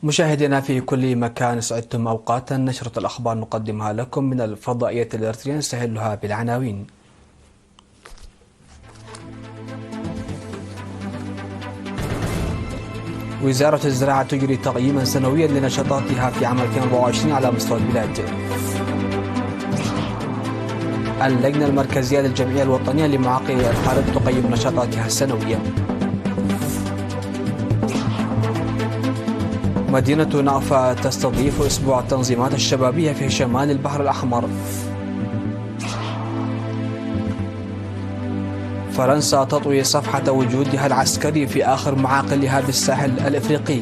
مشاهدينا في كل مكان، سعدتم أوقاتا. نشرة الأخبار نقدمها لكم من الفضائية الإريترية، نستهلها بالعناوين. وزارة الزراعة تجري تقييما سنويا لنشاطاتها في عام 2024 على مستوى البلاد. اللجنة المركزية للجمعية الوطنية لمعاقين الحالة تقيم نشاطاتها السنوية. مدينة نعفة تستضيف أسبوع التنظيمات الشبابية في شمال البحر الأحمر. فرنسا تطوي صفحة وجودها العسكري في آخر معاقلها بالساحل الإفريقي.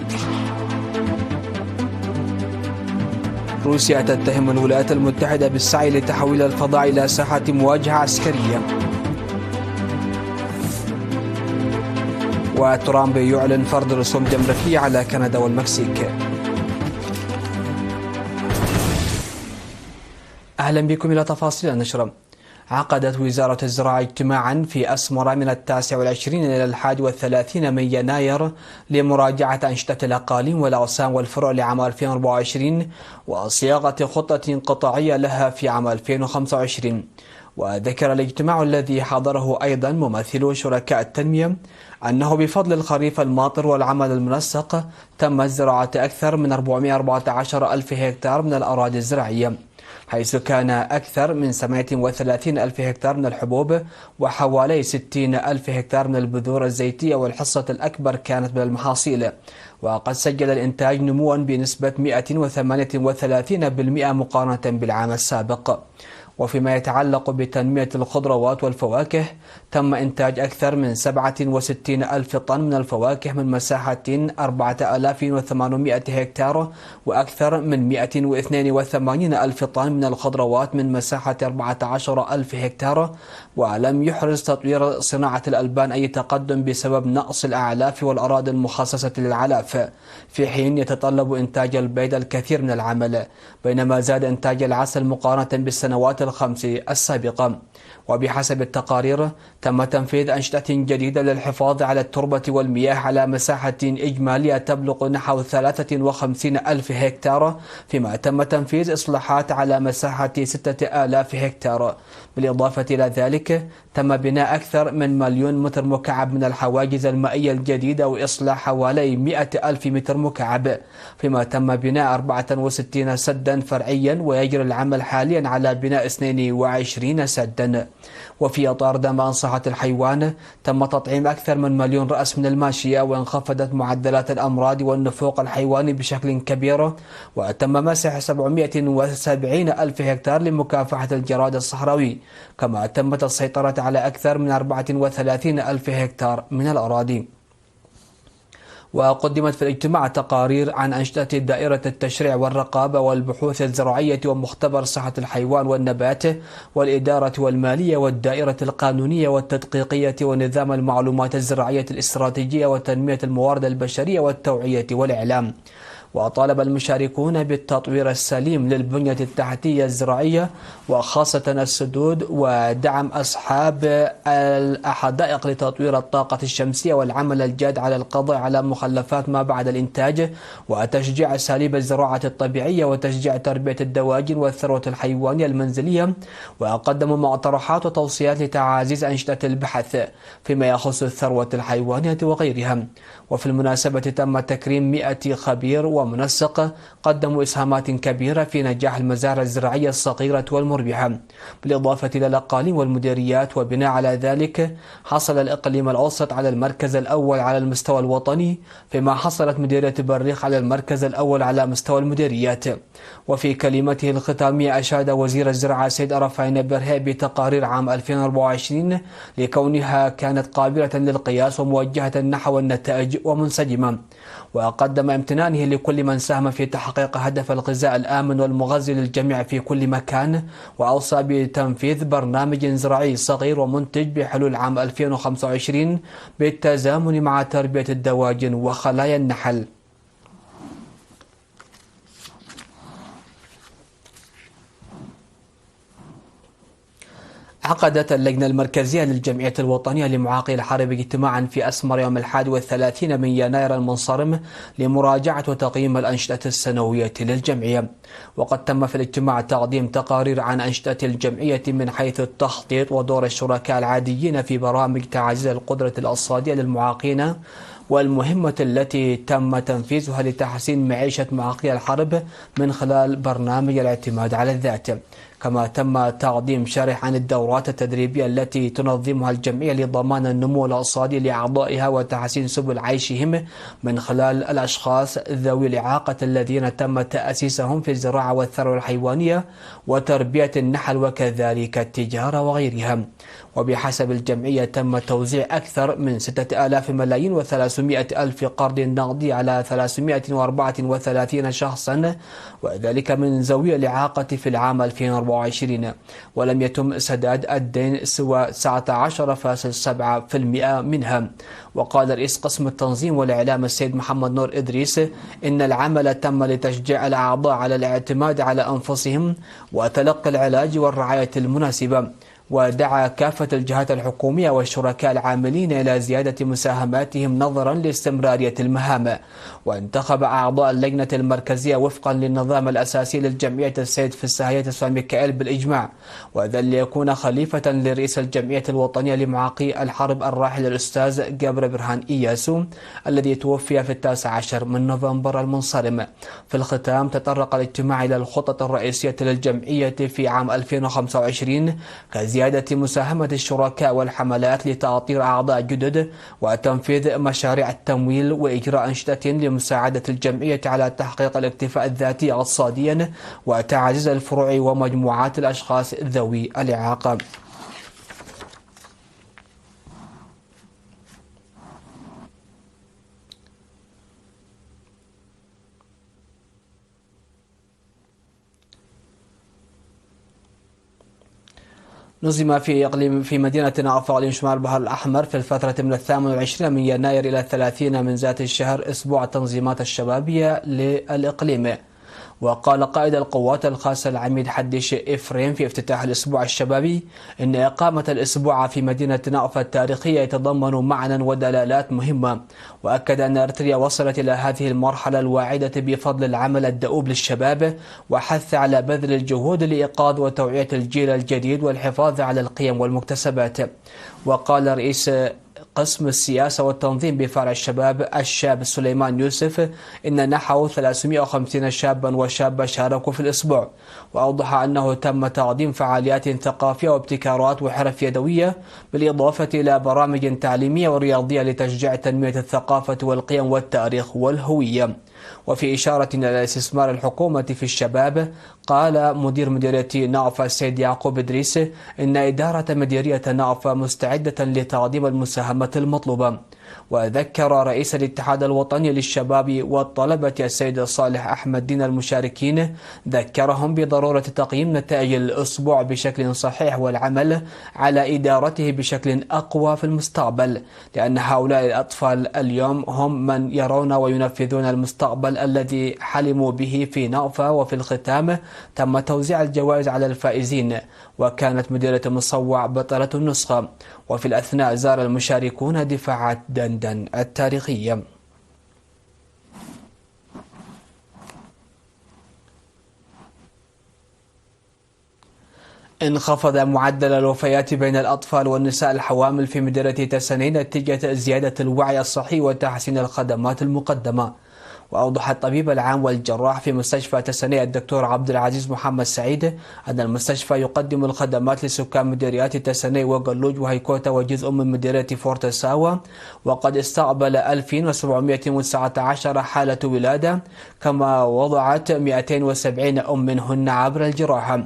روسيا تتهم الولايات المتحدة بالسعي لتحويل الفضاء إلى ساحة مواجهة عسكرية. وترامب يعلن فرض رسوم جمركية على كندا والمكسيك. أهلا بكم إلى تفاصيل النشرة. عقدت وزارة الزراعة اجتماعا في أسمر من 29 إلى 31 من يناير لمراجعة أنشطة الأقاليم والأغصان والفروع لعام 2024 وصياغة خطة قطاعية لها في عام 2025. وذكر الاجتماع الذي حضره أيضا ممثلو شركاء التنمية أنه بفضل الخريف الماطر والعمل المنسق تم زراعة أكثر من 414 ألف هكتار من الأراضي الزراعية، حيث كان أكثر من 38 ألف هكتار من الحبوب وحوالي 60 ألف هكتار من البذور الزيتية، والحصة الأكبر كانت من المحاصيل. وقد سجل الإنتاج نموا بنسبة 138% مقارنة بالعام السابق. وفيما يتعلق بتنمية الخضروات والفواكه، تم إنتاج أكثر من 67 ألف طن من الفواكه من مساحة 4800 هكتار، وأكثر من 182 ألف طن من الخضروات من مساحة 14 ألف هكتار. ولم يحرز تطوير صناعة الألبان أي تقدم بسبب نقص الأعلاف والأراضي المخصصة للعلاف، في حين يتطلب إنتاج البيض الكثير من العمل، بينما زاد إنتاج العسل مقارنة بالسنوات الخمس السابقة. وبحسب التقارير تم تنفيذ أنشطة جديدة للحفاظ على التربة والمياه على مساحة إجمالية تبلغ نحو 53 ألف هكتار، فيما تم تنفيذ إصلاحات على مساحة 6000 هكتار. بالإضافة إلى ذلك تم بناء أكثر من 1,000,000 متر مكعب من الحواجز المائية الجديدة وإصلاح حوالي 100 ألف متر مكعب، فيما تم بناء 64 سدا فرعيا، ويجري العمل حاليا على بناء 22 سدا. وفي إطار دعم صحة الحيوان تم تطعيم أكثر من 1,000,000 رأس من الماشية، وانخفضت معدلات الأمراض والنفوق الحيواني بشكل كبير، وتم مسح 770 ألف هكتار لمكافحة الجراد الصحراوي، كما تمت السيطرة على أكثر من 34 ألف هكتار من الأراضي. وقدمت في الاجتماع تقارير عن أنشطة دائرة التشريع والرقابة والبحوث الزراعية ومختبر صحة الحيوان والنبات والإدارة والمالية والدائرة القانونية والتدقيقية ونظام المعلومات الزراعية الاستراتيجية وتنمية الموارد البشرية والتوعية والإعلام. وطالب المشاركون بالتطوير السليم للبنية التحتية الزراعية وخاصة السدود، ودعم أصحاب الحدائق لتطوير الطاقة الشمسية والعمل الجاد على القضاء على مخلفات ما بعد الإنتاج، وتشجيع أساليب الزراعة الطبيعية، وتشجيع تربية الدواجن والثروة الحيوانية المنزلية. وقدموا مقترحات وتوصيات لتعزيز أنشطة البحث فيما يخص الثروة الحيوانية وغيرها. وفي المناسبة تم تكريم 100 خبير ومنسق قدموا إسهامات كبيرة في نجاح المزارع الزراعية الصغيرة والمربحة، بالإضافة إلى الأقاليم والمديريات. وبناء على ذلك حصل الإقليم الأوسط على المركز الأول على المستوى الوطني، فيما حصلت مديرية بريخ على المركز الأول على مستوى المديريات. وفي كلمته الختامية أشاد وزير الزراعة السيد رفعين برهي بتقارير عام 2024 لكونها كانت قابلة للقياس وموجهة نحو النتائج ومنسجمة. وقدم امتنانه لكل من ساهم في تحقيق هدف الغذاء الآمن والمغذي للجميع في كل مكان، وأوصى بتنفيذ برنامج زراعي صغير ومنتج بحلول عام 2025 بالتزامن مع تربية الدواجن وخلايا النحل. عقدت اللجنة المركزية للجمعية الوطنية لمعاقي الحرب اجتماعا في أسمر يوم 31 من يناير المنصرم لمراجعة وتقييم الأنشطة السنوية للجمعية. وقد تم في الاجتماع تقديم تقارير عن أنشطة الجمعية من حيث التخطيط ودور الشركاء العاديين في برامج تعزيز القدرة الاقتصادية للمعاقين، والمهمة التي تم تنفيذها لتحسين معيشة معاقي الحرب من خلال برنامج الاعتماد على الذات. كما تم تقديم شرح عن الدورات التدريبية التي تنظمها الجمعية لضمان النمو الاقتصادي لأعضائها وتحسين سبل عيشهم من خلال الأشخاص ذوي الإعاقة الذين تم تأسيسهم في الزراعة والثروة الحيوانية وتربية النحل وكذلك التجارة وغيرها. وبحسب الجمعية تم توزيع أكثر من 6,000 ملايين و300 ألف قرض نقدي على 334 شخصا، وذلك من ذوي الإعاقة في العام 2024، ولم يتم سداد الدين سوى 19.7% منها. وقال رئيس قسم التنظيم والإعلام السيد محمد نور إدريس إن العمل تم لتشجيع الأعضاء على الاعتماد على أنفسهم وتلقي العلاج والرعاية المناسبة، ودعا كافة الجهات الحكومية والشركاء العاملين إلى زيادة مساهماتهم نظرا لاستمرارية المهام. وانتخب أعضاء اللجنة المركزية وفقا للنظام الأساسي للجمعية السيد في السهية تسوى ميكائيل بالإجماع، وذا ليكون خليفة لرئيس الجمعية الوطنية لمعاقي الحرب الراحل الأستاذ جابر برهان إياسو الذي توفي في 19 من نوفمبر المنصرم. في الختام تطرق الاجتماع إلى الخطط الرئيسية للجمعية في عام 2025 كزيادة مساهمة الشركاء والحملات لتأطير أعضاء جدد وتنفيذ مشاريع التمويل وإجراء أنشطة لمساعدة الجمعية على تحقيق الاكتفاء الذاتي اقتصاديا وتعزيز الفروع ومجموعات الأشخاص ذوي الإعاقة. نظم في مدينة نعفة شمال البحر الأحمر في الفترة من 28 من يناير إلى 30 من ذات الشهر أسبوع التنظيمات الشبابية للإقليم. وقال قائد القوات الخاصة العميد حديش إفريم في افتتاح الأسبوع الشبابي إن إقامة الأسبوع في مدينة نعفة التاريخية يتضمن معنى ودلالات مهمة. وأكد أن أريتريا وصلت إلى هذه المرحلة الواعدة بفضل العمل الدؤوب للشباب وحث على بذل الجهود لإيقاظ وتوعية الجيل الجديد والحفاظ على القيم والمكتسبات. وقال رئيس قسم السياسة والتنظيم بفرع الشباب الشاب سليمان يوسف إن نحو 350 شابا وشابة شاركوا في الأسبوع. وأوضح أنه تم تقديم فعاليات ثقافية وابتكارات وحرف يدوية بالإضافة إلى برامج تعليمية ورياضية لتشجيع تنمية الثقافة والقيم والتاريخ والهوية. وفي إشارة إلى الاستثمار الحكومة في الشباب قال مدير مديرية نعفة السيد يعقوب إدريس إن إدارة مديرية نعفة مستعدة لتقديم المساهمة المطلوبة. وذكر رئيس الاتحاد الوطني للشباب والطلبة السيد صالح أحمد دين المشاركين ذكرهم بضرورة تقييم نتائج الأسبوع بشكل صحيح والعمل على إدارته بشكل أقوى في المستقبل، لأن هؤلاء الأطفال اليوم هم من يرون وينفذون المستقبل الذي حلموا به في نعفة. وفي الختام تم توزيع الجوائز على الفائزين، وكانت مديرة مصوع بطلة النسخة. وفي الأثناء زار المشاركون دفاعات دندن التاريخية. انخفض معدل الوفيات بين الأطفال والنساء الحوامل في مدينة تسنين نتيجة زيادة الوعي الصحي وتحسين الخدمات المقدمة. وأوضح الطبيب العام والجراح في مستشفى تسنية الدكتور عبد العزيز محمد سعيد أن المستشفى يقدم الخدمات لسكان مديريات تسنية وقلوج وهيكوتا وجزء من مديرية فورت ساوا، وقد استقبل 2719 حالة ولادة، كما وضعت 270 منهن عبر الجراحة.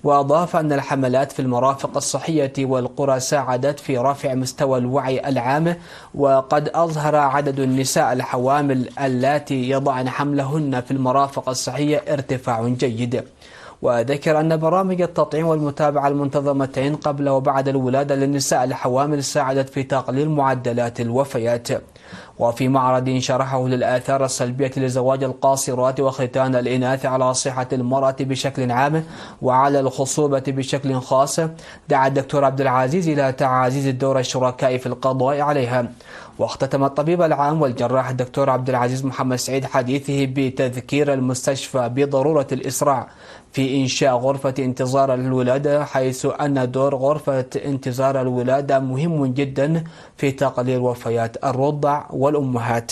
وأضاف أن الحملات في المرافق الصحية والقرى ساعدت في رفع مستوى الوعي العام، وقد أظهر عدد النساء الحوامل اللاتي يضعن حملهن في المرافق الصحية ارتفاع جيد. وذكر أن برامج التطعيم والمتابعة المنتظمتين قبل وبعد الولادة للنساء الحوامل ساعدت في تقليل معدلات الوفيات. وفي معرض شرحه للآثار السلبية لزواج القاصرات وختان الإناث على صحة المرأة بشكل عام وعلى الخصوبة بشكل خاص، دعا الدكتور عبد العزيز إلى تعزيز الدور الشركاء في القضاء عليها. واختتم الطبيب العام والجراح الدكتور عبد العزيز محمد سعيد حديثه بتذكير المستشفى بضرورة الإسراع في إنشاء غرفة انتظار الولادة، حيث أن دور غرفة انتظار الولادة مهم جدا في تقليل وفيات الرضع والأمهات.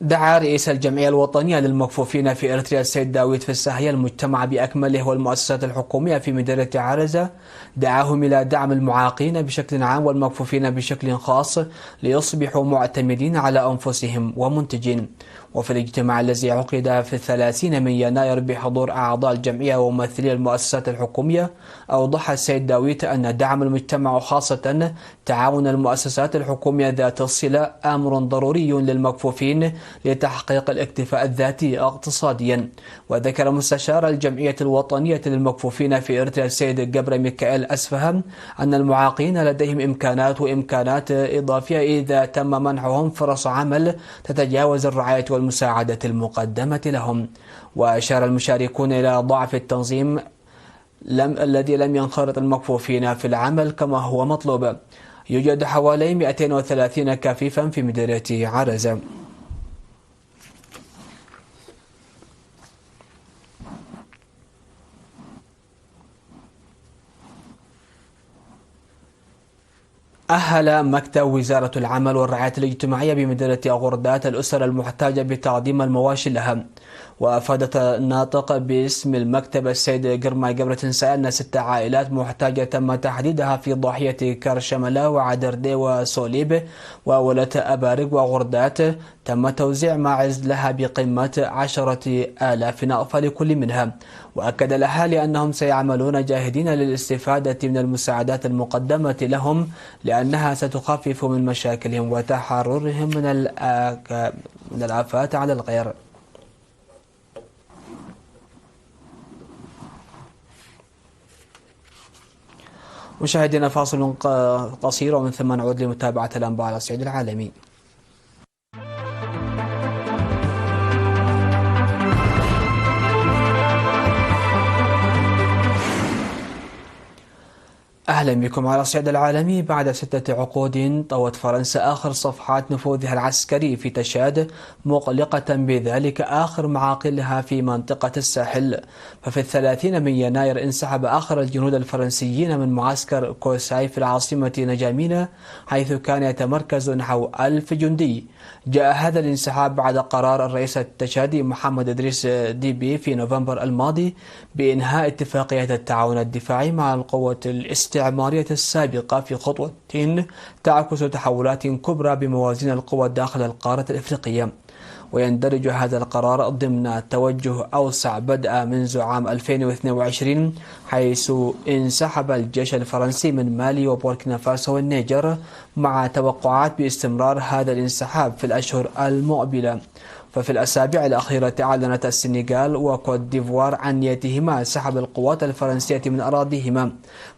دعا رئيس الجمعية الوطنية للمكفوفين في إريتريا السيد داوود في الساهية المجتمع بأكمله والمؤسسات الحكومية في مدينة عرزة، دعاهم إلى دعم المعاقين بشكل عام والمكفوفين بشكل خاص ليصبحوا معتمدين على أنفسهم ومنتجين. وفي الاجتماع الذي عقد في 30 من يناير بحضور أعضاء الجمعية وممثلي المؤسسات الحكومية، أوضح السيد داوود أن دعم المجتمع وخاصة تعاون المؤسسات الحكومية ذات الصلة أمر ضروري للمكفوفين لتحقيق الاكتفاء الذاتي اقتصاديا. وذكر مستشار الجمعية الوطنية للمكفوفين في إريتريا السيد جبر ميكائيل أسفهم أن المعاقين لديهم إمكانات إضافية إذا تم منحهم فرص عمل تتجاوز الرعاية والمساعدة المقدمة لهم. وأشار المشاركون إلى ضعف التنظيم الذي لم ينخرط المكفوفين في العمل كما هو مطلوب. يوجد حوالي 230 كفيفا في مدينة عرزة. أهل مكتب وزارة العمل والرعاية الاجتماعية بمدينة غردات الأسر المحتاجة بتقديم المواشي لها. وأفادت الناطق باسم المكتب السيد جرماي جبرة تنسى أن 6 عائلات محتاجة تم تحديدها في ضاحية كرشملة وعدردي وسوليب وولة أبارق وغردات، تم توزيع ماعز لها بقيمة 10,000 نقفة لكل منها. وأكد الأهالي أنهم سيعملون جاهدين للاستفادة من المساعدات المقدمة لهم لأنها ستخفف من مشاكلهم وتحررهم من الآفات على الغير. مشاهدينا فاصل قصير ومن ثم نعود لمتابعة الأنباء على الصعيد العالمي. أهلا بكم على الصعيد العالمي. بعد 6 عقود طوت فرنسا آخر صفحات نفوذها العسكري في تشاد، مقلقة بذلك آخر معاقلها في منطقة الساحل. ففي 30 من يناير انسحب آخر الجنود الفرنسيين من معسكر كوساي في العاصمة نجامينا، حيث كان يتمركز نحو 1000 جندي. جاء هذا الانسحاب بعد قرار الرئيس التشادي محمد إدريس ديبي في نوفمبر الماضي بإنهاء اتفاقية التعاون الدفاعي مع القوة الاستعمارية السابقة في خطوة تعكس تحولات كبرى بموازين القوى داخل القارة الإفريقية. ويندرج هذا القرار ضمن توجه أوسع بدأ منذ عام 2022، حيث انسحب الجيش الفرنسي من مالي وبوركينا فاسو والنيجر، مع توقعات باستمرار هذا الانسحاب في الأشهر المقبلة. ففي الأسابيع الأخيرة أعلنت السنغال وكوت ديفوار عن نيتهما سحب القوات الفرنسية من أراضيهما،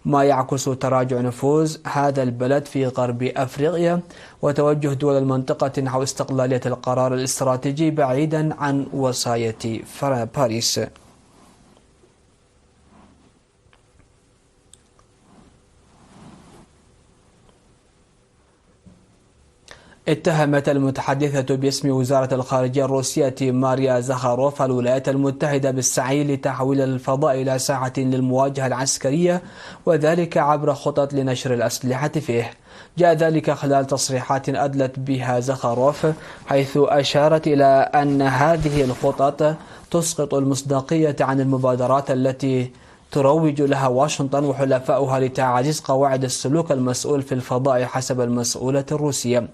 ما يعكس تراجع نفوذ هذا البلد في غرب أفريقيا وتوجه دول المنطقة نحو استقلالية القرار الاستراتيجي بعيدا عن وصاية باريس. اتهمت المتحدثة باسم وزارة الخارجية الروسية ماريا زخاروف الولايات المتحدة بالسعي لتحويل الفضاء إلى ساحة للمواجهة العسكرية، وذلك عبر خطط لنشر الأسلحة فيه. جاء ذلك خلال تصريحات أدلت بها زخاروف، حيث أشارت إلى أن هذه الخطط تسقط المصداقية عن المبادرات التي تروج لها واشنطن وحلفاؤها لتعزيز قواعد السلوك المسؤول في الفضاء حسب المسؤولة الروسية.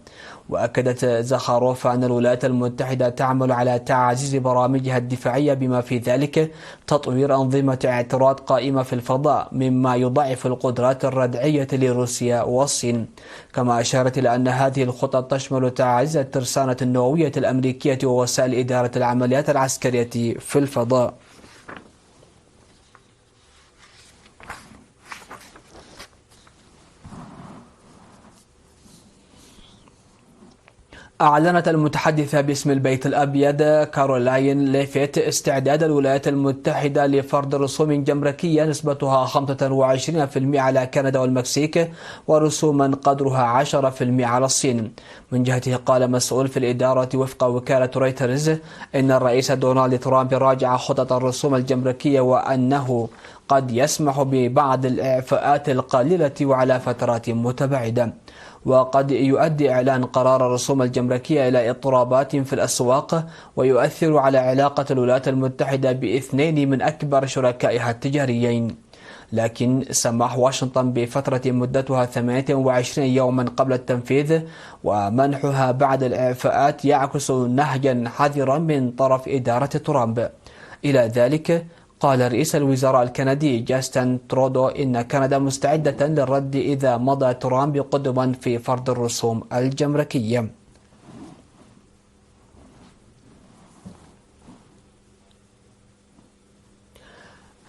وأكدت زخاروف أن الولايات المتحدة تعمل على تعزيز برامجها الدفاعية بما في ذلك تطوير أنظمة اعتراض قائمة في الفضاء مما يضاعف القدرات الردعية لروسيا والصين. كما أشارت إلى أن هذه الخطط تشمل تعزيز الترسانة النووية الأمريكية ووسائل إدارة العمليات العسكرية في الفضاء. أعلنت المتحدثة باسم البيت الأبيض كارولاين ليفيت استعداد الولايات المتحدة لفرض رسوم جمركية نسبتها 25% على كندا والمكسيك ورسوما قدرها 10% على الصين. من جهته قال مسؤول في الإدارة وفق وكالة رويترز إن الرئيس دونالد ترامب راجع خطط الرسوم الجمركية وأنه قد يسمح ببعض الإعفاءات القليلة وعلى فترات متباعدة. وقد يؤدي إعلان قرار الرسوم الجمركية إلى اضطرابات في الأسواق ويؤثر على علاقة الولايات المتحدة باثنين من أكبر شركائها التجاريين. لكن سمح واشنطن بفترة مدتها 28 يوما قبل التنفيذ ومنحها بعد الإعفاءات يعكس نهجا حذرا من طرف إدارة ترامب. إلى ذلك قال رئيس الوزراء الكندي جاستن ترودو إن كندا مستعدة للرد إذا مضى ترامب قدما في فرض الرسوم الجمركية.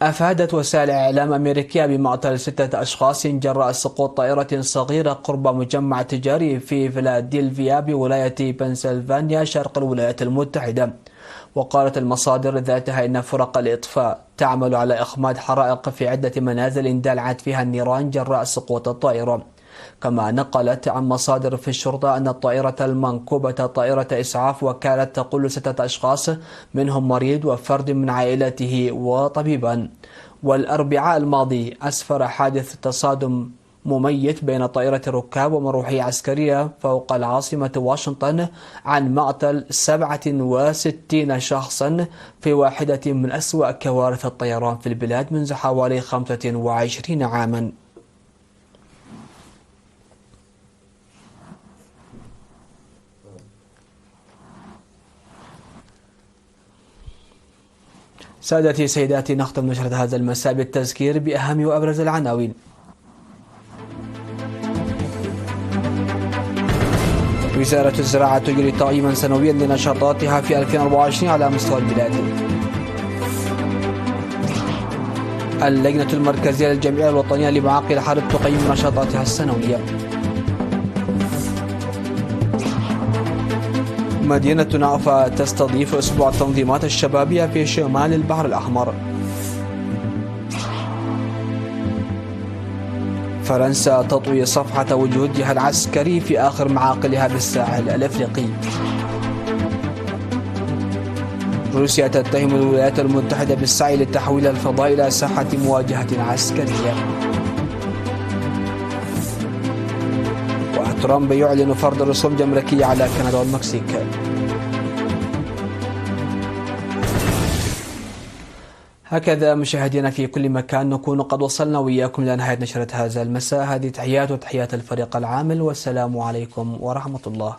أفادت وسائل إعلام أمريكية بمقتل 6 أشخاص جراء سقوط طائرة صغيرة قرب مجمع تجاري في فيلادلفيا بولاية بنسلفانيا شرق الولايات المتحدة. وقالت المصادر ذاتها إن فرق الإطفاء تعمل على إخماد حرائق في عدة منازل اندلعت فيها النيران جراء سقوط الطائرة. كما نقلت عن مصادر في الشرطة أن الطائرة المنكوبة طائرة إسعاف وكانت تقل 6 أشخاص منهم مريض وفرد من عائلته وطبيبا. والأربعاء الماضي أسفر حادث تصادم مميت بين طائرة ركاب ومروحية عسكرية فوق العاصمة واشنطن عن مقتل 67 شخصا في واحدة من أسوأ كوارث الطيران في البلاد منذ حوالي 25 عاما. سادتي سيداتي، نختم نشرة هذا المساء بالتذكير بأهم وأبرز العناوين. وزارة الزراعة تجري تقييما سنويا لنشاطاتها في 2024 على مستوى البلاد. اللجنة المركزية للجمعية الوطنية لمعاقل الحرب تقيم نشاطاتها السنوية. مدينة نعفة تستضيف أسبوع التنظيمات الشبابية في شمال البحر الأحمر. فرنسا تطوي صفحة وجودها العسكري في آخر معاقلها بالساحل الأفريقي. روسيا تتهم الولايات المتحدة بالسعي لتحويل الفضاء إلى ساحة مواجهة عسكرية. وترامب يعلن فرض رسوم جمركية على كندا والمكسيك. هكذا مشاهدينا في كل مكان نكون قد وصلنا وإياكم إلى نهاية نشرة هذا المساء. هذه تحيات وتحيات الفريق العامل، والسلام عليكم ورحمة الله.